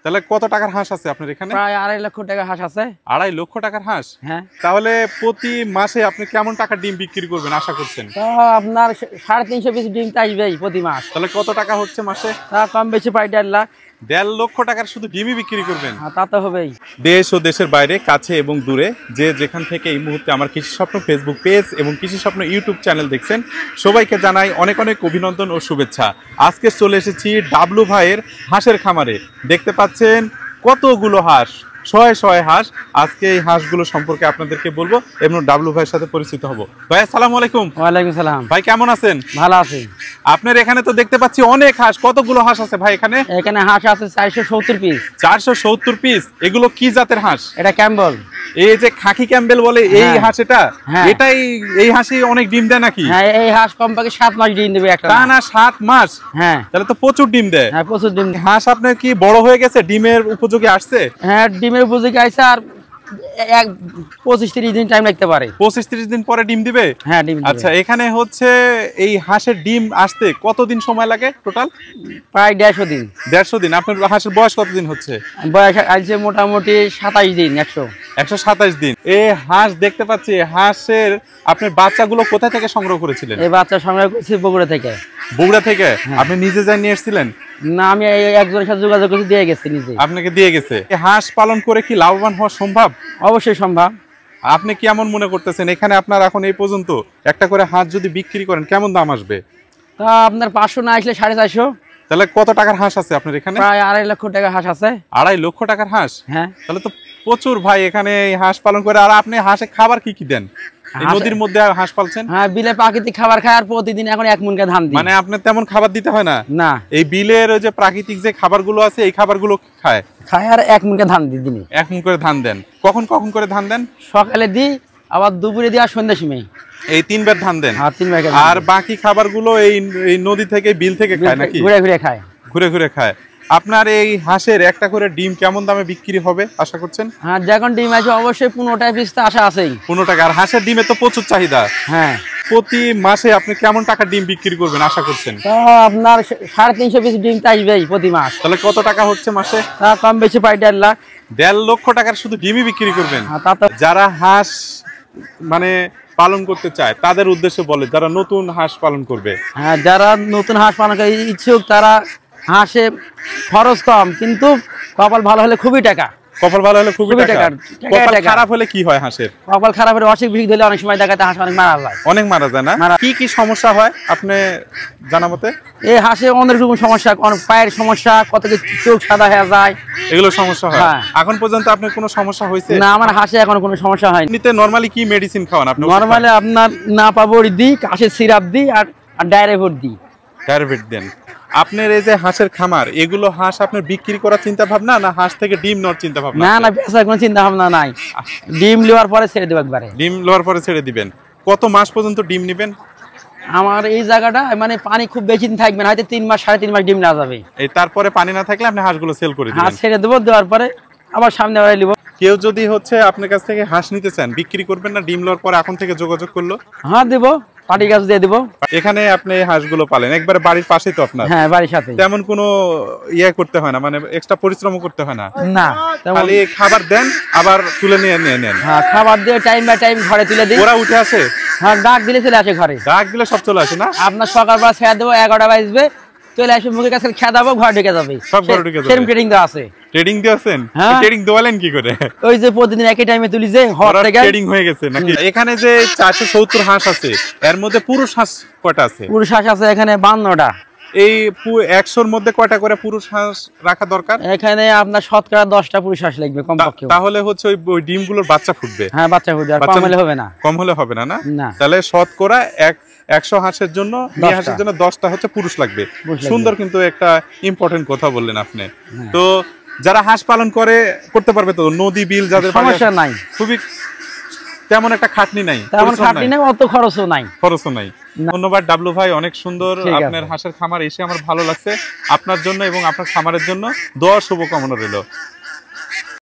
তাহলে কত টাকার হাঁস আছে আপনার এখানে? প্রায় 2.5 লক্ষ টাকার হাঁস আছে। 2.5 লক্ষ টাকার হাঁস? হ্যাঁ। তাহলে প্রতি মাসে আপনি কেমন টাকার ডিম বিক্রি করবেন আশা করছেন? তো আপনার 350 পিস ডিম তো আসবেই প্রতি মাস। তাহলে কত টাকা হচ্ছে মাসে? তা কম বেশি প্রায় 1.5 লাখ। 1.5 লক্ষ টাকার শুধু ডিমই বিক্রি করবেন? তা তো হবেই। দেশ ও দেশের বাইরে, কাছে এবং দূরে, যে যেখান থেকে এই মুহূর্তে আমার কৃষি স্বপ্ন ফেসবুক পেজ এবং কৃষি স্বপ্ন ইউটিউব চ্যানেল দেখছেন, সবাইকে জানাই অনেক অনেক অভিনন্দন ও শুভেচ্ছা। আজকে চলে এসেছি ডাবলু ভাইয়ের হাঁসের খামারে। দেখতে পাচ্ছেন কতগুলো হাঁস, শয়ে শয়ে হাঁস। আজকে এই হাঁসগুলো সম্পর্কে আপনাদেরকে বলবো এবং ডাবলু ভাইয়ের সাথে পরিচিত হব। ভাই আসসালামু আলাইকুম। ওয়ালাইকুম সালাম। ভাই কেমন আছেন? ভালো আছি। আপনার এখানে তো দেখতে পাচ্ছি অনেক হাঁস। কতগুলো হাঁস আছে ভাই এখানে? এখানে হাঁস আছে 470 পিস। 470 পিস। এগুলো কি জাতের হাঁস? এটা ক্যাম্বেল। এই যে খাকি ক্যাম্বেল বলে এই হাঁস, হ্যাঁ। এটাই এই হাঁসই অনেক ডিম দেয় নাকি? হ্যাঁ, এই হাঁস কমপক্ষে 7 মাস ডিম দেবে একটা। টা না 7 মাস? হ্যাঁ। তাহলে তো প্রচুর ডিম দেয়। হ্যাঁ, প্রচুর ডিম। হাঁস আপনার কি বড় হয়ে গেছে, ডিমের উপযোগী আসছে? হ্যাঁ, ডিমের উপযোগী আছে। আর 25-30 দিন টাইম লাগতে পারে। 25-30 দিন পরে ডিম দিবে? হ্যাঁ, ডিম দিবে। আচ্ছা, এখানে হচ্ছে এই হাঁসের ডিম আসতে কতদিন সময় লাগে টোটাল? প্রায় 150 দিন। 150 দিন। আপনার হাঁসের বয়স কতদিন হচ্ছে? বয়স আছে মোটামুটি 27 দিন। 127 দিন। এই হাঁস দেখতে পাচ্ছি, হাঁসের আপনার বাচ্চাগুলো কোথা থেকে সংগ্রহ করেছিলেন? এই বাচ্চা সংগ্রহ করছি বগুড়া থেকে। বগুড়া থেকে? আপনি নিজে যাই নিয়ে এসেছিলেন? না, আমি একজনের সাথে যোগাযোগ করে দিয়ে গেছি নিজে। আপনাকে দিয়ে গেছে? এই হাঁস পালন করে কি লাভবান হওয়া সম্ভব? অবশ্যই সম্ভব। আপনি কি এমন মনে করতেছেন এখানে আপনার এখন এই পর্যন্ত একটা করে হাঁস যদি বিক্রি করেন কেমন দাম আসবে? তা আপনার 500 না আসলে 450। তাহলে কত টাকার হাঁস আছে আপনার এখানে? প্রায় 2.5 লক্ষ টাকার হাঁস আছে। 2.5 লক্ষ টাকার হাঁস? হ্যাঁ। তাহলে তো প্রচুর ভাই এখানে হাঁস পালন করে। আর আপনি হাঁসে খাবার কি কি দেন? এই নদীর মধ্যে হাঁস পালছেন? হ্যাঁ, বিলে প্রাকৃতিক খাবার খায়। আর প্রতিদিন এখন 1 মণ ধান দিই। মানে আপনার তেমন খাবার দিতে হয় না? না। এই বিলের ওই যে প্রাকৃতিক যে খাবারগুলো আছে এই খাবারগুলো খায়? খায়। আর 1 মণ ধান দিই দিনে। 1 মণ করে ধান দেন? কখন কখন করে ধান দেন? সকালে দিই, আবার দুপুরে দিই, আর সন্ধ্যার সময়। এই 3 বার ধান দেন? হ্যাঁ, 3 বার। আর বাকি খাবারগুলো এই নদী থেকে বিল থেকে খায় নাকি? ঘুরে ঘুরে খায়। ঘুরে ঘুরে খায়। আপনার এই হাঁসের একটা করে ডিম কেমন দামে বিক্রি হবে আশা করছেন? হ্যাঁ, যখন ডিম আছে অবশ্যই 15 টাকা পিস তো আশা আছেই। 15 টাকা। আর হাঁসের ডিমে তো প্রচুর চাহিদা। হ্যাঁ। প্রতি মাসে আপনি কেমন টাকা ডিম বিক্রি করবেন আশা করছেন? তো আপনার 350 পিস ডিম তো আসবেই প্রতি মাস। তাহলে কত টাকা হচ্ছে মাসে? তা কম বেশি প্রায় 1.5 লাখ। 1.5 লক্ষ টাকার শুধু ডিমই বিক্রি করবেন? হ্যাঁ, তা তো। যারা হাঁস মানে পালন করতে চায় তাদের উদ্দেশ্যে বলে, যারা নতুন হাঁস পালন করবে। হ্যাঁ, যারা নতুন হাঁস পালন করে ইচ্ছুক, তারা হাঁসে খরচ কম, কিন্তু কপাল ভালো হলে খুবই টাকা। কপাল ভালো হলে খুবই টাকা। কপাল খারাপ হলে কি হয় হাঁসের? কপাল খারাপ হলে অসুখ বিসুখ দিলে অনেক সময় দেখাতে হাঁস অনেক মারা যায়। অনেক মারা যায় না? কি কি সমস্যা হয় আপনি জানা মতে? এই হাঁসে অনেক রকম সমস্যা, পায়ের সমস্যা, কত চোখ সাদা হয়ে যায়, এগুলো সমস্যা হয়। হ্যাঁ। এখন পর্যন্ত আপনার কোনো সমস্যা হয়েছে? না, আমার হাঁসে এখনো কোনো সমস্যা হয়নি। এমনিতে নরমালি কি মেডিসিন খাওয়ান আপনি? নরমালি আপনার না পাবড়ি দিই, কাশির সিরাপ দিই, আর ডায়রেভোট দিই। ডায়রেভেট দেন। আপনার এই যে হাঁসের খামার, এগুলো হাঁস আপনার বিক্রি করার চিন্তা ভাবনা না হাঁস থেকে ডিম নেওয়ার চিন্তা ভাবনা? না না, বেচার কোনো চিন্তা ভাবনা নাই। ডিম নেওয়ার পরে ছেড়ে দেবো একবারে। ডিম নেওয়ার পরে ছেড়ে দিবেন? কত মাস পর্যন্ত ডিম নেবেন? আমার এই জায়গাটা মানে পানি খুব বেশি দিন থাকবে না, হয়তো 3 মাস 3.5 মাস ডিম না যাবে। এই তারপরে পানি না থাকলে আপনি হাঁসগুলো সেল করে দিবেন? হাঁস ছেড়ে দেবো, দেওয়ার পরে আবার সামনে বাড়াই নিব। কেউ যদি হচ্ছে আপনার কাছ থেকে হাঁস নিতে চান, বিক্রি করবেন না ডিম নেওয়ার পরে এখন থেকে যোগাযোগ করলো? হ্যাঁ, দেবো, পাটি গাছ দিয়ে দেবো। এখানে আপনি হাঁসগুলো পালেন একবারে বাড়ির পাশেই তো আপনার? হ্যাঁ, বাড়ির সাথে। তেমন কোনো ইয়ে করতে হয় না, মানে এক্সট্রা পরিশ্রম করতে হয় না? না, খালি খাবার দেন আবার তুলে নিয়ে নেন? হ্যাঁ, খাবার দিয়ে টাইম বাই টাইম ঘরে তুলে দিই। ওরা উঠে আসে? হ্যাঁ, ডাক দিলে চলে আসে ঘরে। ডাক দিলে সব চলে আসে না? আপনার সকালবেলা ছেড়ে দেবো, 11টা বাজবে, চলে আসবে, মুখের কাছে খেয়ে দেবো, ঘরে ঢুকে যাবে। সব ঘরে ঢুকে যাবে? সেরকম ট্রেডিং তো আছে। ট্রেডিং দিয়েছেন? হ্যাঁ। ট্রেডিং দেওয়ালেন কি করে? ওই যে প্রতিদিন একই টাইমে তুলি যে ট্রেডিং হয়ে গেছে নাকি? এখানে যে 470 হাঁস আছে, এর মধ্যে পুরুষ হাঁস কয়টা আছে? পুরুষ হাঁস আছে এখানে 52টা। এই 100-র মধ্যে কয়টা করে পুরুষ হাঁস রাখা দরকার? এখানে আপনার শতকরা 10টা পুরুষ হাঁস লাগবে কমপক্ষে। তাহলে হচ্ছে ওই ডিমগুলোর বাচ্চা ফুটবে? হ্যাঁ, বাচ্চা ফুটবে। আর কম হলে হবে না? কম হলে হবে না? না, তাহলে শতকরা 100 হাঁসের জন্য, মেয়ে হাঁসের জন্য 10টা হচ্ছে পুরুষ লাগবে। সুন্দর, কিন্তু একটা ইম্পর্টেন্ট কথা বললেন আপনি। তো যারা হাঁস পালন করতে পারবে তো? নদী বিল যাদের সমস্যা নাই, খুবই তেমন একটা খাটনি নাই? তেমন খাটনি নাই, অত খরচও নাই। ধন্যবাদ ডাবলু ভাই, অনেক সুন্দর আপনার হাঁসের খামার এসে আমার ভালো লাগছে। আপনার জন্য এবং আপনার খামারের জন্য দোয়া শুভকামনা রইল।